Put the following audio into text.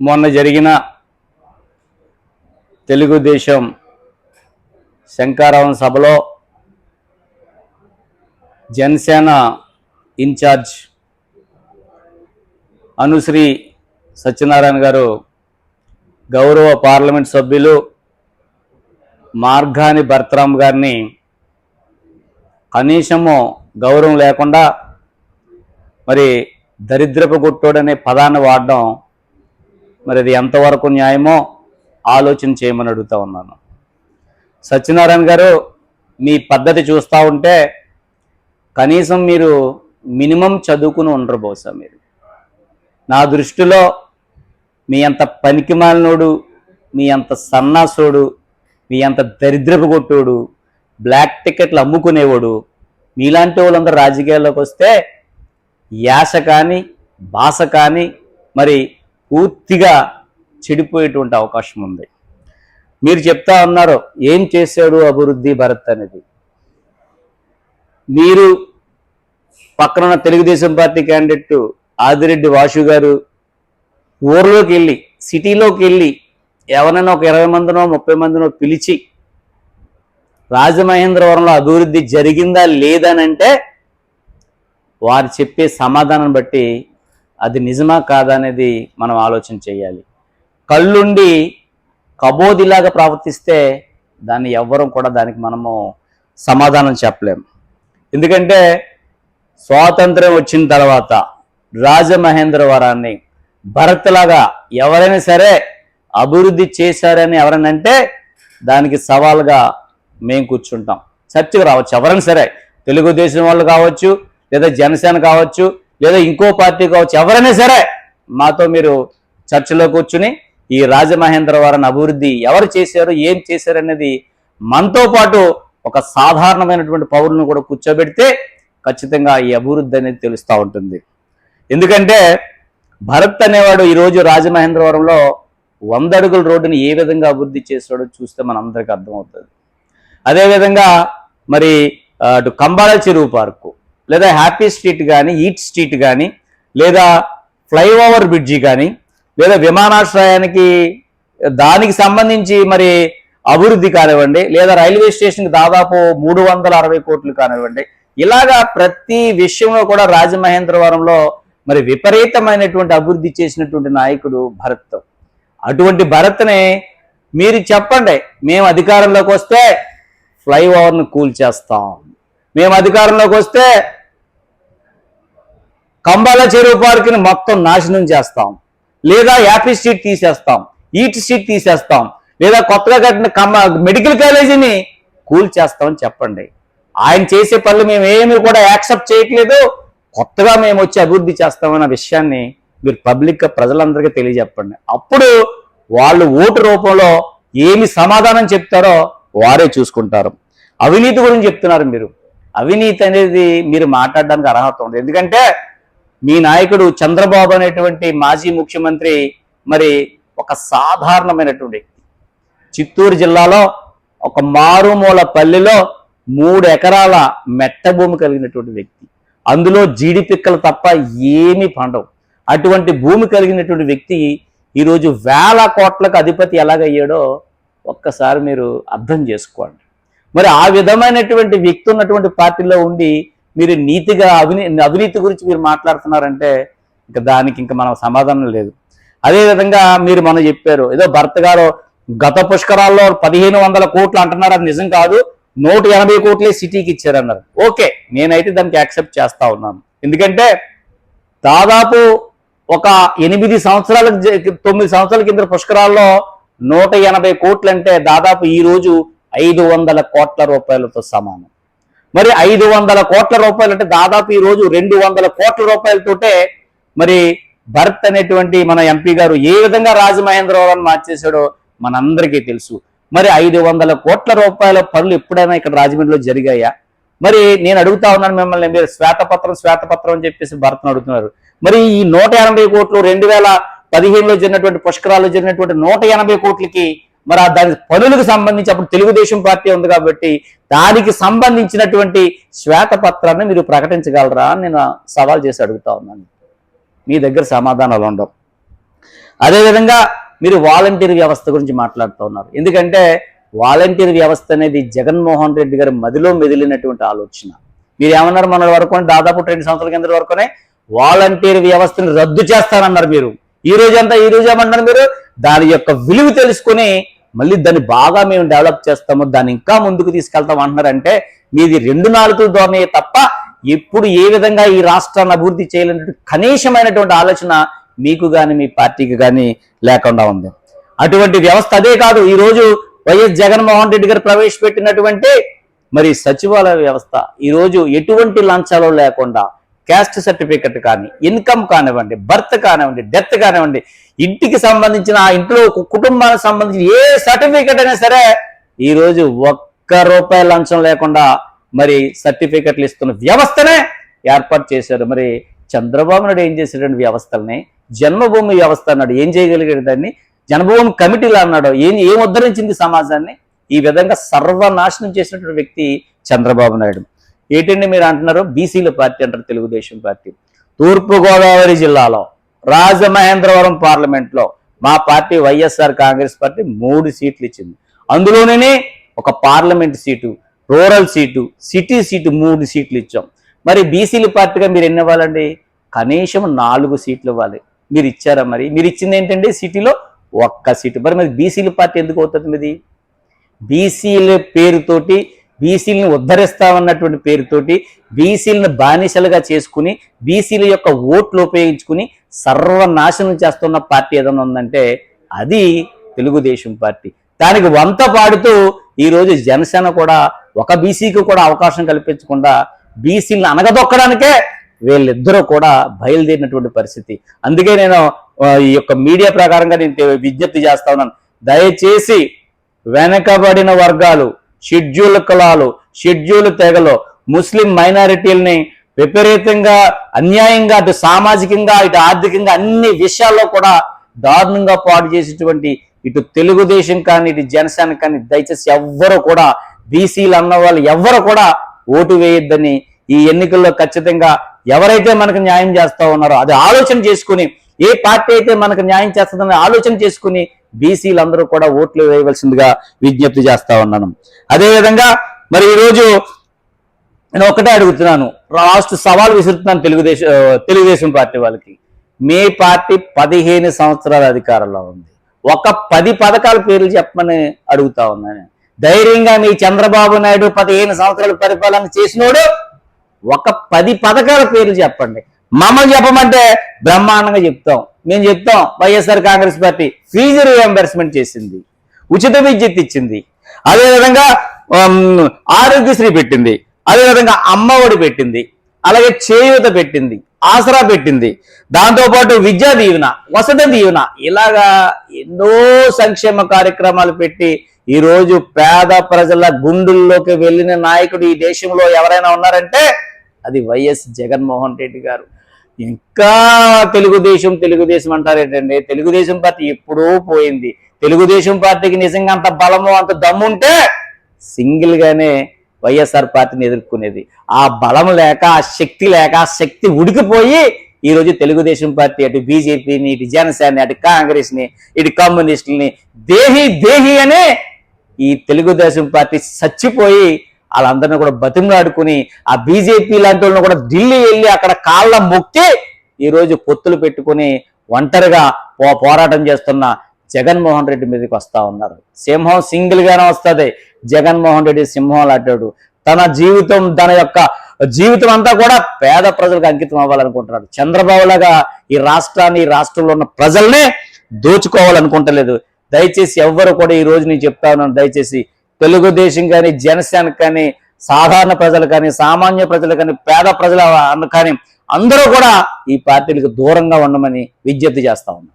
మొన్న జరిగిన తెలుగుదేశం శంకారావం సభలో జనసేన ఇన్ఛార్జ్ అనుశ్రీ సత్యనారాయణ గారు గౌరవ పార్లమెంట్ సభ్యులు మార్గాని భరతరామ్ గారిని కనీసము గౌరవం లేకుండా మరి దరిద్రపు గుట్టోడనే పదాన్ని వాడడం మరి అది ఎంతవరకు న్యాయమో ఆలోచన చేయమని అడుగుతా ఉన్నాను. సత్యనారాయణ గారు, మీ పద్ధతి చూస్తూ ఉంటే కనీసం మీరు మినిమం చదువుకుని ఉండరు బహుశా. మీరు నా దృష్టిలో మీ అంత పనికిమాలినోడు, మీ అంత సన్నాసోడు, మీ అంత దరిద్రపు కొట్టోడు, బ్లాక్ టికెట్లు అమ్ముకునేవాడు, మీలాంటి వాళ్ళందరూ రాజకీయాల్లోకి వస్తే యాస కానీ భాష కానీ మరి పూర్తిగా చెడిపోయేటువంటి అవకాశం ఉంది. మీరు చెప్తా ఉన్నారు ఏం చేశాడు అభివృద్ధి భరత్ అనేది. మీరు పక్కన తెలుగుదేశం పార్టీ క్యాండిడేట్ ఆదిరెడ్డి వాసు గారు ఊర్లోకి వెళ్ళి, సిటీలోకి వెళ్ళి ఎవరైనా ఒక 20 మందినో 30 మందినో పిలిచి రాజమహేంద్రవరంలో అభివృద్ధి జరిగిందా లేదనంటే వారు చెప్పే సమాధానం బట్టి అది నిజమా కాదా అనేది మనం ఆలోచన చేయాలి. కళ్ళుండి కబోదిలాగా ప్రవర్తిస్తే దాన్ని ఎవ్వరం కూడా దానికి మనము సమాధానం చెప్పలేము. ఎందుకంటే స్వాతంత్రం వచ్చిన తర్వాత రాజమహేంద్రవరాన్ని భరత్లాగా ఎవరైనా సరే అభివృద్ధి చేశారని ఎవరైనా అంటే దానికి సవాల్గా మేము కూర్చుంటాం. చర్చకు రావచ్చు ఎవరైనా సరే, తెలుగుదేశం వాళ్ళు కావచ్చు, లేదా జనసేన కావచ్చు, లేదా ఇంకో పార్టీ కావచ్చు, ఎవరైనా సరే మాతో మీరు చర్చలో కూర్చుని ఈ రాజమహేంద్రవరం అభివృద్ధి ఎవరు చేశారు, ఏం చేశారు అనేది మనతో పాటు ఒక సాధారణమైనటువంటి పౌరులను కూడా కూర్చోబెడితే ఖచ్చితంగా ఈ అభివృద్ధి అనేది తెలుస్తూ ఉంటుంది. ఎందుకంటే భరత్ అనేవాడు ఈరోజు రాజమహేంద్రవరంలో 100 అడుగుల రోడ్డుని ఏ విధంగా అభివృద్ధి చేశాడో చూస్తే మనందరికీ అర్థమవుతుంది. అదేవిధంగా మరి అటు కంబాల చెరువు పార్కు, లేదా హ్యాపీ స్ట్రీట్ కానీ, ఈట్ స్ట్రీట్ కానీ, లేదా ఫ్లైఓవర్ బ్రిడ్జి కానీ, లేదా విమానాశ్రయానికి దానికి సంబంధించి మరి అభివృద్ధి కానివ్వండి, లేదా రైల్వే స్టేషన్కి దాదాపు 360 కోట్లు కానివ్వండి, ఇలాగా ప్రతి విషయంలో కూడా రాజమహేంద్రవరంలో మరి విపరీతమైనటువంటి అభివృద్ధి చేసినటువంటి నాయకుడు భరత్. అటువంటి భరత్ని మీరు చెప్పండి, మేము అధికారంలోకి వస్తే ఫ్లైఓవర్ను కూల్చేస్తాం, మేము అధికారంలోకి వస్తే కంబాల చెరువు పార్కుని మొత్తం నాశనం చేస్తాం, లేదా హ్యాపీ స్ట్రీట్ తీసేస్తాం, ఈట్ స్ట్రీట్ తీసేస్తాం, లేదా కొత్తగా కట్టిన మెడికల్ కాలేజీని కూల్చేస్తామని చెప్పండి. ఆయన చేసే పనులు మేము ఏమీ కూడా యాక్సెప్ట్ చేయట్లేదు, కొత్తగా మేము వచ్చి అభివృద్ధి చేస్తామన్న విషయాన్ని మీరు పబ్లిక్గా ప్రజలందరికీ తెలియజెప్పండి. అప్పుడు వాళ్ళు ఓటు రూపంలో ఏమి సమాధానం చెప్తారో వారే చూసుకుంటారు. అవినీతి గురించి చెప్తున్నారు మీరు. అవినీతి అనేది మీరు మాట్లాడడానికి అర్హత ఉంది. ఎందుకంటే మీ నాయకుడు చంద్రబాబు అనేటువంటి మాజీ ముఖ్యమంత్రి మరి ఒక సాధారణమైనటువంటి వ్యక్తి. చిత్తూరు జిల్లాలో ఒక మారుమూల పల్లెలో 3 ఎకరాల మెట్ట భూమి కలిగినటువంటి వ్యక్తి. అందులో జీడిపిక్కలు తప్ప ఏమీ పండవు. అటువంటి భూమి కలిగినటువంటి వ్యక్తి ఈరోజు 1000 కోట్లకు అధిపతి ఎలాగయ్యాడో ఒక్కసారి మీరు అర్థం చేసుకోండి. మరి ఆ విధమైనటువంటి వ్యక్తి ఉన్నటువంటి పార్టీలో ఉండి మీరు నీతిగా అవినీతి గురించి మీరు మాట్లాడుతున్నారంటే ఇంకా దానికి ఇంకా మనం సమాధానం లేదు. అదేవిధంగా మీరు మనం చెప్పారు ఏదో భర్త గారు గత పుష్కరాల్లో 1500 కోట్లు అంటున్నారు, అది నిజం కాదు, 180 కోట్లే సిటీకి ఇచ్చారన్నారు. ఓకే, నేనైతే దానికి యాక్సెప్ట్ చేస్తా ఉన్నాను. ఎందుకంటే దాదాపు ఒక 9 సంవత్సరాల కింద పుష్కరాల్లో 180 కోట్లు అంటే దాదాపు ఈరోజు 500 కోట్ల రూపాయలతో సమానం. మరి 500 కోట్ల రూపాయలు అంటే దాదాపు ఈరోజు 200 కోట్ల రూపాయలతోటే మరి భరత్ అనేటువంటి మన ఎంపీ గారు ఏ విధంగా రాజమహేంద్రవరాన్ని మార్చేశాడో మనందరికీ తెలుసు. మరి 500 కోట్ల రూపాయల పనులు ఎప్పుడైనా ఇక్కడ రాజమండ్రిలో జరిగాయా? మరి నేను అడుగుతా ఉన్నాను మిమ్మల్ని, మీరు శ్వేతపత్రం అని చెప్పేసి భరత్ను అడుగుతున్నారు. మరి ఈ 180 కోట్లు 2015లో జరిగినటువంటి పుష్కరాల్లో జరిగినటువంటి 180 కోట్లకి మరి దాని పనులకు సంబంధించి అప్పుడు తెలుగుదేశం పార్టీ ఉంది కాబట్టి దానికి సంబంధించినటువంటి శ్వేతపత్రాన్ని మీరు ప్రకటించగలరా అని నేను సవాల్ చేసి అడుగుతా ఉన్నాను. మీ దగ్గర సమాధానాలు ఉండవు. అదేవిధంగా మీరు వాలంటీర్ వ్యవస్థ గురించి మాట్లాడుతూ ఉన్నారు. ఎందుకంటే వాలంటీర్ వ్యవస్థ అనేది జగన్మోహన్ రెడ్డి గారి మదిలో మెదిలినటువంటి ఆలోచన. మీరు ఏమన్నారు మన వరకు, దాదాపు 2 సంవత్సరాల కింద వరకునే వాలంటీర్ వ్యవస్థను రద్దు చేస్తానన్నారు మీరు. ఈ రోజు ఏమంటున్నారు మీరు? దాని యొక్క విలువ తెలుసుకుని మళ్ళీ దాన్ని బాగా మేము డెవలప్ చేస్తాము, దాన్ని ఇంకా ముందుకు తీసుకెళ్తాం అంటున్నారంటే మీది 2 నాలుకల ధోరణి తప్ప ఎప్పుడు ఏ విధంగా ఈ రాష్ట్రాన్ని అభివృద్ధి చేయాలనేటువంటి కనీసమైనటువంటి ఆలోచన మీకు కానీ మీ పార్టీకి కానీ లేకుండా ఉంది. అటువంటి వ్యవస్థ అదే కాదు, ఈ రోజు వైఎస్ జగన్మోహన్ రెడ్డి గారు ప్రవేశపెట్టినటువంటి మరి సచివాలయ వ్యవస్థ ఈ రోజు ఎటువంటి లంచాలు లేకుండా క్యాస్ట్ సర్టిఫికెట్ కానీ, ఇన్కమ్ కానివ్వండి, బర్త్ కానివ్వండి, డెత్ కానివ్వండి, ఇంటికి సంబంధించిన ఆ ఇంట్లో కుటుంబానికి సంబంధించిన ఏ సర్టిఫికెట్ అయినా సరే ఈ రోజు ₹1 లంచం లేకుండా మరి సర్టిఫికెట్లు ఇస్తున్న వ్యవస్థనే ఏర్పాటు చేశారు. మరి చంద్రబాబు నాయుడు ఏం చేసేటువంటి వ్యవస్థల్ని జన్మభూమి వ్యవస్థ అన్నాడు, ఏం చేయగలిగాడు? దాన్ని జన్మభూమి కమిటీలు అన్నాడు, ఏం ఉద్ధరించింది సమాజాన్ని? ఈ విధంగా సర్వనాశనం చేసినటువంటి వ్యక్తి చంద్రబాబు నాయుడు. ఏంటండి మీరు అంటున్నారు బీసీల పార్టీ అంటారు తెలుగుదేశం పార్టీ. తూర్పుగోదావరి జిల్లాలో రాజమహేంద్రవరం పార్లమెంట్లో మా పార్టీ వైఎస్ఆర్ కాంగ్రెస్ పార్టీ 3 సీట్లు ఇచ్చింది. అందులోనే ఒక parliament seat, rural seat, city seat 3 సీట్లు ఇచ్చాం. మరి బీసీల పార్టీగా మీరు ఎన్ని ఇవ్వాలండి? కనీసం 4 సీట్లు ఇవ్వాలి. మీరు ఇచ్చారా? మరి మీరు ఇచ్చింది ఏంటండి? సిటీలో 1 సీటు. మరి బీసీల పార్టీ ఎందుకు అవుతుంది? మీది బీసీల పేరుతోటి, బీసీలను ఉద్ధరిస్తామన్నటువంటి పేరుతోటి బీసీలను బానిసలుగా చేసుకుని బీసీల యొక్క ఓట్లు ఉపయోగించుకుని సర్వనాశనం చేస్తున్న పార్టీ ఏదైనా ఉందంటే అది తెలుగుదేశం పార్టీ. దానికి వంత పాడుతూ ఈరోజు జనసేన కూడా ఒక బీసీకి కూడా అవకాశం కల్పించకుండా బీసీలను అనగదొక్కడానికే వీళ్ళిద్దరూ కూడా బయలుదేరినటువంటి పరిస్థితి. అందుకే నేను ఈ యొక్క మీడియా ప్రకారంగా నేను విజ్ఞప్తి చేస్తా ఉన్నాను, దయచేసి వెనకబడిన వర్గాలు, షెడ్యూల్ కులాలు, షెడ్యూల్ తెగలు, ముస్లిం మైనారిటీలని విపరీతంగా అన్యాయంగా అటు సామాజికంగా ఇటు ఆర్థికంగా అన్ని విషయాల్లో కూడా దారుణంగా పాటు చేసేటువంటి ఇటు తెలుగుదేశం కానీ ఇటు జనసేన కానీ దయచేసి ఎవ్వరూ కూడా బీసీలు అన్న వాళ్ళు ఎవ్వరు కూడా ఓటు వేయొద్దని ఈ ఎన్నికల్లో ఖచ్చితంగా ఎవరైతే మనకు న్యాయం చేస్తా ఉన్నారో అది ఆలోచన చేసుకుని, ఏ పార్టీ అయితే మనకు న్యాయం చేస్తుందని ఆలోచన చేసుకుని బీసీలందరూ కూడా ఓట్లు వేయవలసిందిగా విజ్ఞప్తి చేస్తా ఉన్నాను. అదేవిధంగా మరి ఈరోజు నేను ఒకటే అడుగుతున్నాను, లాస్ట్ సవాల్ విసురుతున్నాను తెలుగుదేశం పార్టీ వాళ్ళకి. మీ పార్టీ 15 సంవత్సరాల అధికారంలో ఉంది, ఒక 10 పథకాల పేర్లు చెప్పమని అడుగుతా ఉన్నాను. ధైర్యంగా మీ చంద్రబాబు నాయుడు 15 సంవత్సరాలు పరిపాలన చేసినోడు ఒక 10 పథకాల పేర్లు చెప్పండి. మమ్మల్ని చెప్పమంటే బ్రహ్మాండంగా చెప్తాం. మేము చెప్తాం, YSR Congress party fees reimbursement చేసింది, ఉచిత విద్యుత్ ఇచ్చింది, అదేవిధంగా ఆరోగ్యశ్రీ పెట్టింది, అదేవిధంగా అమ్మఒడి పెట్టింది, అలాగే చేయూత పెట్టింది, ఆసరా పెట్టింది, దాంతోపాటు విద్యా దీవెన, వసతి దీవెన, ఇలాగా ఎన్నో సంక్షేమ కార్యక్రమాలు పెట్టి ఈరోజు పేద ప్రజల గుండెల్లోకి వెళ్ళిన నాయకుడు ఈ దేశంలో ఎవరైనా ఉన్నారంటే అది వైఎస్ జగన్మోహన్ రెడ్డి గారు. ఇంకా తెలుగుదేశం అంటారేంటండి? తెలుగుదేశం పార్టీ ఎప్పుడూ పోయింది. తెలుగుదేశం పార్టీకి నిజంగా అంత బలము అంత దమ్ముంటే సింగిల్ గానే వైఎస్ఆర్ పార్టీని ఎదుర్కొనేది. ఆ బలం లేక, ఆ శక్తి లేక, ఆ శక్తి ఉడికిపోయి ఈరోజు తెలుగుదేశం పార్టీ అటు బీజేపీని, ఇటు జనసేన, అటు కాంగ్రెస్ని, ఇటు కమ్యూనిస్టులని దేహి అనే ఈ తెలుగుదేశం పార్టీ చచ్చిపోయి వాళ్ళందరినీ కూడా బతిమలాడుకుని ఆ బీజేపీ లాంటి వాళ్ళని కూడా ఢిల్లీ వెళ్ళి అక్కడ కాళ్ళ మొక్కి ఈరోజు పొత్తులు పెట్టుకుని ఒంటరిగా పోరాటం చేస్తున్న జగన్మోహన్ రెడ్డి మీదకి వస్తా ఉన్నారు. సింహం సింగిల్ గానే వస్తుంది, జగన్మోహన్ రెడ్డి సింహం లాంటాడు. తన జీవితం అంతా కూడా పేద ప్రజలకు అంకితం అవ్వాలనుకుంటున్నాడు. చంద్రబాబు లాగా ఈ రాష్ట్రంలో ఉన్న ప్రజల్నే దోచుకోవాలనుకుంటలేదు. దయచేసి ఎవ్వరు కూడా ఈ రోజు నేను చెప్తా ఉన్నాను, దయచేసి తెలుగుదేశం కానీ, జనసేన కానీ, సాధారణ ప్రజలు కానీ, సామాన్య ప్రజలు కానీ, పేద ప్రజలు కానీ అందరూ కూడా ఈ పార్టీలకు దూరంగా ఉండమని విజ్ఞప్తి చేస్తా ఉన్నాను.